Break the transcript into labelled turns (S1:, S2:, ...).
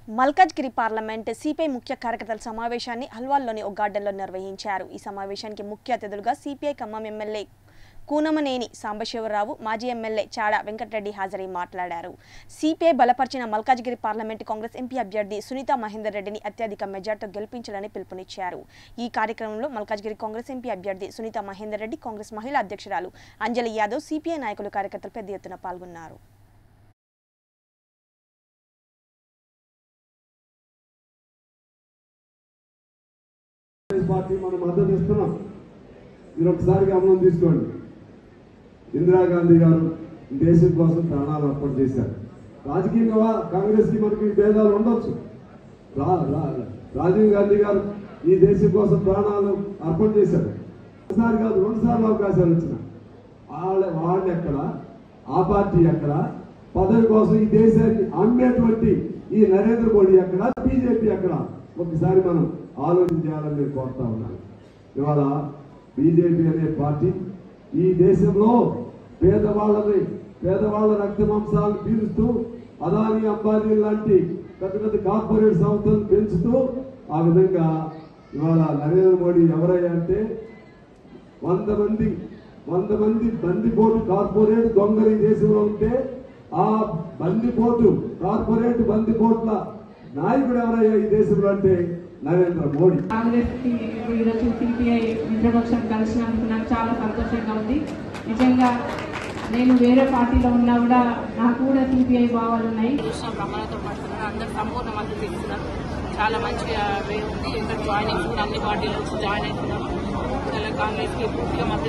S1: Malkajgiri parliament CPI ముఖ్య కార్యకర్తల సమావేశాన్ని హల్వాల్లోని ఒక గార్డెన్లో నిర్వహించారు। ఈ సమావేశానికి ముఖ్య అతిథులుగా సిపిఐ ఖమ్మం ఎమ్మెల్యే కూనమనేని సాంబశివరావు, మాజీ ఎమ్మెల్యే చాడా వెంకటరెడ్డి హాజరై మాట్లాడారు। సిపిఐ బలపరిచిన మల్కాజ్గిరి పార్లమెంట్ కాంగ్రెస్ ఎంపీ అభ్యర్థి సునీతా మహేందర్ రెడ్డిని అత్యధిక మెజార్టీతో గెలిపించాలని పిలుపునిచ్చారు। ఈ కార్యక్రమంలో మల్కాజ్గిరి కాంగ్రెస్ ఎంపీ అభ్యర్థి సునీతా మహేందర్ రెడ్డి, కాంగ్రెస్ మహిళా అధ్యక్షురాలు అంజలి యాదవ్, సిపిఐ నాయకులు, కార్యకర్తలు పెద్ద ఎత్తున పాల్గొన్నారు।
S2: పార్టీ మనం మద్దతు ఇస్తున్నాం। మీరు ఒకసారి గమనం తీసుకోండి। ఇందిరాగాంధీ గారు దేశం కోసం ప్రాణాలు అర్పణ చేశారు। రాజకీయంగా కాంగ్రెస్ కి మనకి భేదాలు ఉండొచ్చు। రాజీవ్ గాంధీ గారు ఈ దేశం కోసం ప్రాణాలు అర్పణ చేశారు। ఒకసారి కాదు, 2 సార్లు అవకాశాలు వచ్చిన వాళ్ళు ఎక్కడ, ఆ పార్టీ ఎక్కడ, పదవి కోసం ఈ దేశాన్ని అమ్మేటువంటి ఈ నరేంద్ర మోడీ ఎక్కడ, బీజేపీ ఎక్కడ, ఒకసారి మనం ఆలోచించాలని నేను కోరుతా ఉన్నాను। ఇవాళ బీజేపీ అనే పార్టీ ఈ దేశంలో పేదవాళ్ళ రక్త మాంసాలను పీలుస్తూ అదానీ, అంబానీ లాంటి పెద్ద పెద్ద కార్పొరేట్ సంస్థలను పెంచుతూ ఆ విధంగా ఇవాళ నరేంద్ర మోడీ ఎవరయ్యా అంటే 100 మంది బందిపోటు కార్పొరేట్ దొంగలు ఈ దేశంలో ఉంటే ఆ కార్పొరేట్ బందిపోట్ల నాయకుడు ఎవరయ్యా ఈ దేశంలో అంటే నరేంద్ర మోడీ।
S3: కాంగ్రెస్ కి ఈరోజు సిపిఐ మిత్రపక్షం కలిసినందుకు నాకు చాలా సంతోషంగా ఉంది। నిజంగా నేను వేరే పార్టీలో ఉన్నా కూడా నాకు కూడా సిపిఐ భావాలు ఉన్నాయి।
S4: బ్రహ్మణతో పడుతున్నారు, అందరు సంపూర్ణ మద్దతు ఇస్తున్నారు। చాలా మంచిగా ఉంది, ఇక్కడ జాయిన్ అవుతున్నారు, అన్ని పార్టీలు జాయిన్ అవుతున్నారు। కాంగ్రెస్ కి పూర్తిగా మద్దతు